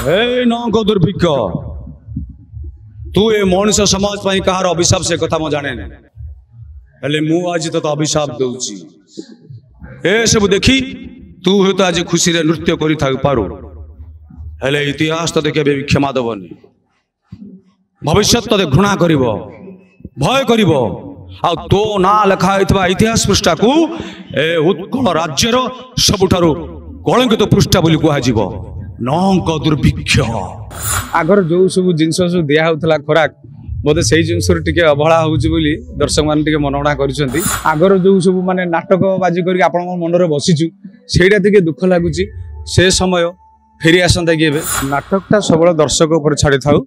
हे नौको दुर्भिक्ष तू ए मनुष्य समाज पाई कहार अभिशाप से कथा मो जाने हेले मु आज तो अभिशाप दूची ए सब देखी तू हो तो आज खुशी रे नृत्य करि थाउ पारू हेले इतिहास तो देखे क्षमा दबनी भविष्य तो घृणा करिवो भय करिवो आ तो ना लिखा होइतबा इतिहास पृष्ठा को ए उत्कल राज्यर सबुठारु कलंकित पृष्ठा बोली कुहा जीवो नौको दुर्भिक्ष आगर जो सब जिनस सब दिया होतला खोराक बोधे से जिनस टिके अवहेला होउची बोली दर्शक मान टिके मनोना करिसंती आगर जो सब माने नाटक बाजी करी आपन मन रे बसिचु सेटा टिके दुख लागुची से समय फेरी आसंता कि एबे नाटकटा सबले दर्शक ऊपर छाड़ी थाउ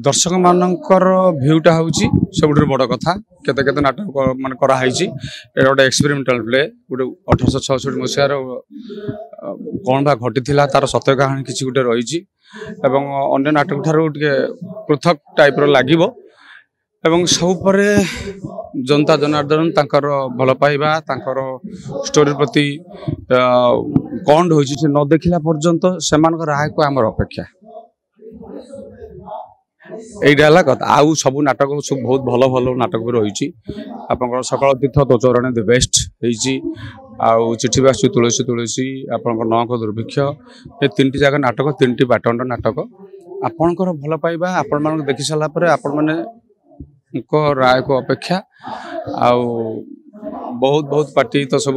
दर्शक मानकर भ्यूटा होउची सबुठ बड़ कथा केते केते नाटक मान करा हाइची गोटे एक्सपेरिमेंटल प्ले गोटे 1866 मसीहार कौन बा घटी थिला तार सत्य कहानी किसी गोटे रही अन्य नाटक ठारू टिके पृथक टाइप रो लागिबो एवं सब परे जनता जनार्दन तांकर भल पाइबा तांकर स्टोरी प्रति कौन होइची से न देखिला पर्यंत सेमान राय को हमर अपेक्षा यहीटा कथा आउ सब नाटक सब बहुत भल भल नाटक भी रही आप सकाल तीर्थ तो चरण द बेस्ट आउ चिठी बासु तुलसी तुलसी आप नौको दुर्भिक्ष ये 3टी जगह नाटक 3टी बाटंड नाटक आपणकर भल पाइबा आपण मान देखि सारा पर आपण माने राय को अपेक्षा आउ बहुत बहुत पार्टी तो सब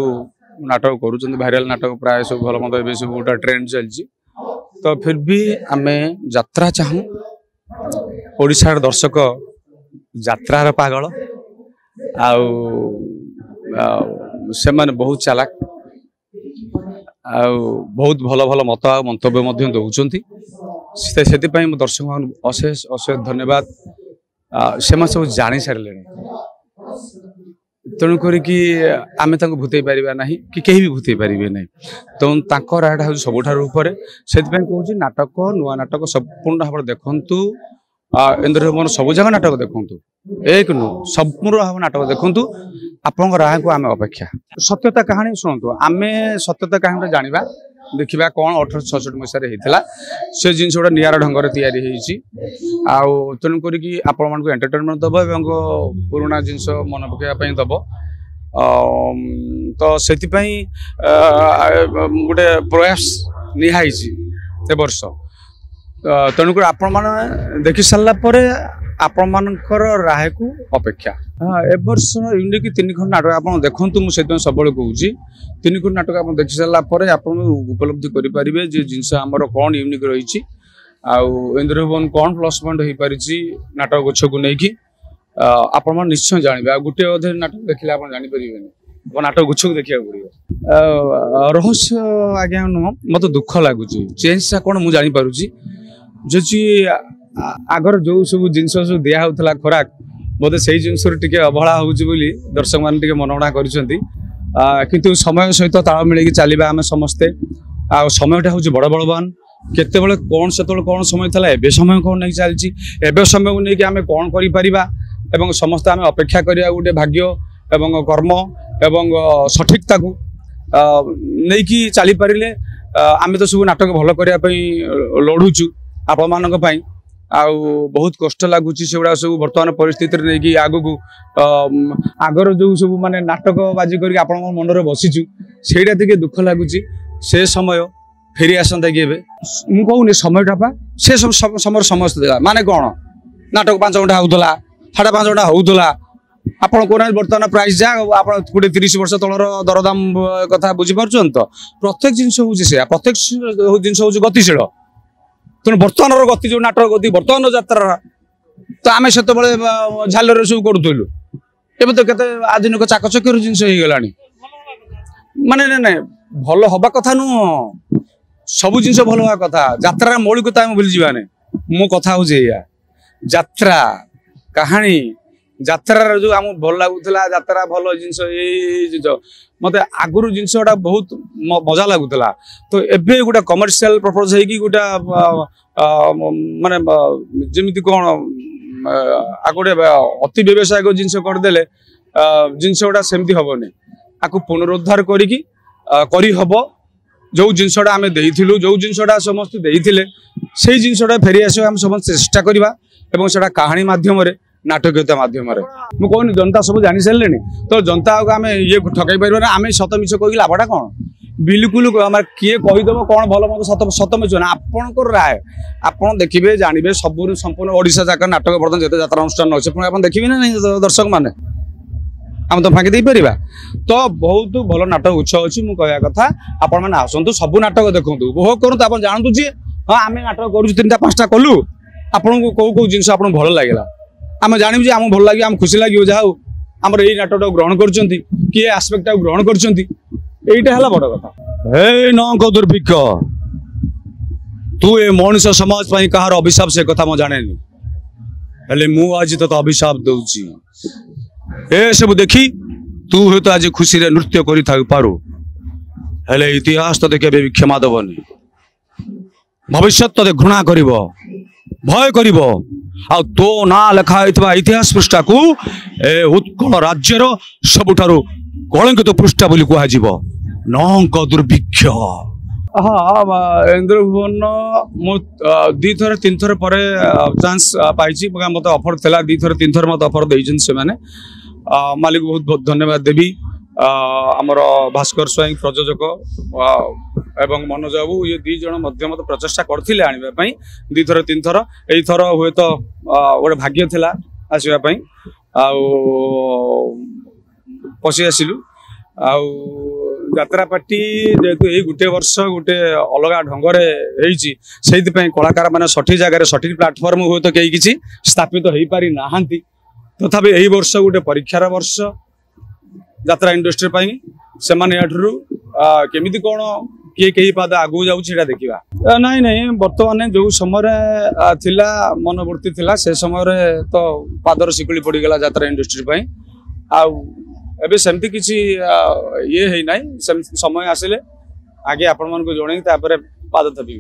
नाटक करूँ भाइराल नाटक प्राय सब भल मत ए सब गोटा ट्रेंड चलती तो फिर भी आम यात्रा चाहूँ ओडिशार दर्शक यात्रार पागल आउ से माने बहुत चालाक आउ बहुत भल भल मत मंतव्य दौरान से दर्शक अशेष अशेष धन्यवाद से सब जानी सारे तेणुक आम भूतई पारिबा नहीं कि कहीं भी भूतई पारे ना तेणु रायटा हूँ सबुठार से कहूँ नाटक नुआ नाटक संपूर्ण भाव देखु इंद्र भवन सब जगह नाटक देखु एक नु संपूर्ण भाव नाटक देखु आपण राय को आम अपेक्षा सत्यता कहानी शुणु आम सत्यता कहानी जाना देखा कौन 1866 मसीह होता से जिन गोटे निरा ढंग से तेणुक आपण एंटरटेनमेंट दब पुराणा जिनस मन पकड़ दब तो से गोटे प्रयास निहाई वर्ष तेणुक आपण मैंने देखि सारापर आपण मानकर राय को अपेक्षा ए वर्ष यूनिक 3 खंड नाटक आप देखु मुझे सब कहूँ 3 खंड नाटक आप देखि सारापर आप उपलब्धि करेंगे जे जिनस आमर कौन यूनिक रही इंद्र भवन कौन प्लस पॉइंट हो पारी नाटक गछ को लेकिन आपण निश्चय जानवे गोटे अधे नाटक देखिले आप जापर नाटक गुच्छ को देखा पड़ो रहस्य आज्ञा नुह मत दुख लगुच चेंजा कौन मुझे जापारुची जो आगर जो सब जिनस सब दिया होता खोराक बोधे से जिनस टिके अवहेला होउची बोली दर्शक मान टिके मनोना करिसंती किंतु समय सहित ताल मिलैकी चलिबा आमे समस्ते आ समयटा होउची बड़ बलवान केतेबेले कौन सेतेबेले कौन समय थला एबे समय कौन नहीं चलची एबे समय को नेकी आमे कौन करि परिबा एवं समस्त आमे अपेक्षा करिया गुटे भाग्य एवं कर्म एवं सठिकता को नेकी चली परिले आमे तो सब नाटक भल करिया पई लढुचु आपण मानक पई आउ बहुत कष्ट लगुच से गुड़ा सब बर्तमान परिस्थिति नहीं आग को आगर जो सब माने नाटक बाजी करी आपण मन रे बसिचु सेटा टिके दुख लगुच से समय फेरी आसंता कि एबे मु कहूनी समयटा पा से समय समस्त देला माने कौन नाटक 5 घंटा होउतला 5.5 घंटा होउतला आपण कोना बर्तमान प्राइस जा आपण गोटे 30 वर्ष तलर दरदाम कथा बुझी पारछन तो प्रत्येक जिंस होउची से प्रत्येक जिंस होउची गतिशील तेणु बर्तमान गति जो नाटक गति बर्तमान यात्रा तो आम से झालर सब करूँ एवं तो केते आधुनिक चाकचक्य जिनस हो गला माने ना भल हवा कथा नुह सब जिन भल हवा कथा यात्रा मौलिकता आम भूली जाने मो कथा हूँ यात्रा कहानी यात्रा जो आम भल लगुला यात्रा भल जिन मत आगुरी जिनसा बहुत मजा लगुला तो एबे गोटे कमर्शियल पर्पज है गोटे माने जमी कौन आगे अति व्यवसायिक जिनस करदे जिनस गुड़ा सेमती हेनी आपको पुनरुद्धार करहब जो जिनसटा आम देइथिलु जो जिनसटा समस्त देइथिले सेही जिनसटा फेरी आसो हम समस्त चेष्टा करबा एवं सेटा कहानी माध्यम रे नाटकीयता माध्यम रे मु कहनी जनता सब जानि सारलेनी तो जनता को आम ये ठकाई पार ना आम सत मिछ कहि लाभटा कौन बिल्कुल किए कहीदेव कौन भल मत सत सत मिछ ना आपणकर राय आपड़ देखिए जानवे सब संपूर्ण ओडिशा जाक नाटक बर्तमान जिते यात्रा अनुष्ठान अच्छे पुणी आप देखिए ना नहीं दर्शक मैंने आम तो फाँकी दे पार तो बहुत भल नाटक उत्सव अच्छी मुझे कहवा कथा आपण मैंने आसतु सब नाटक देखूँ उपभोग करूँ आप जानतु जी हाँ आम नाटक करूँ 3टा 5टा कलु आपन को कौ जिन आपको भल लगे आम जानू आम भल लगे आम खुशी लगे जहाँ आम यही नाटक ग्रहण कर किए आस्पेक्ट ग्रहण कर बड़ कथा हे नौक दुर्भिक्ष तू ए मनुष्य समाज कहार अभिशाप से कथा मु जाने हेले मु आज तो अभिशाप दूची ए सब देखी तू हे तो आज खुशी रे नृत्य करि पारू हेले इतिहास तो देखे भी क्षमा दबनी भविष्य तो घृणा करिवो भय करिवो आ तो ना लेखा होइतबा इतिहास पृष्ठा को ए उत्कल राज्यर सबुठारु कलंकित पृष्ठा बोली कहा जीवो नौक दुर्भिक्ष हाँ इंद्र भुवन मु 2 थर 3 थर पर चांस पाई मत ऑफर थिला 2 थर 3 थर मत ऑफर देइछन से माने मालिक बहुत बहुत धन्यवाद देवी आमर भास्कर स्वयं प्रयोजक एवं मनोज बाबू ये 2 जन मध्यम प्रचेषा करते आने 2 थर 3 थर यही थर हुए तो गोटे भाग्य थिला आसवाई पशि आसिलु यात्रा पार्टी जेहेतु यही गोटे वर्ष गोटे अलग ढंगरे से कलाकार मैंने सठिक जगह सठिक प्लाटफर्म हुए तो कहीं किसी स्थापित हो पारि नाहांती तथापि यही वर्ष गोटे परीक्षार वर्ष यात्रा इंडस्ट्री पाई से केमिति कौन किए कई पाद आगू जाऊँ देखा नाई नाई बर्तमान जो समय थिला मनोवृत्ति थिला से समय तो पादर शिकुली पड़गला यात्रा इंडस्ट्री पाई आबे सेमती किसी ये है ना समय आसिले आगे आपण मन को जणई तापर पाद थपी।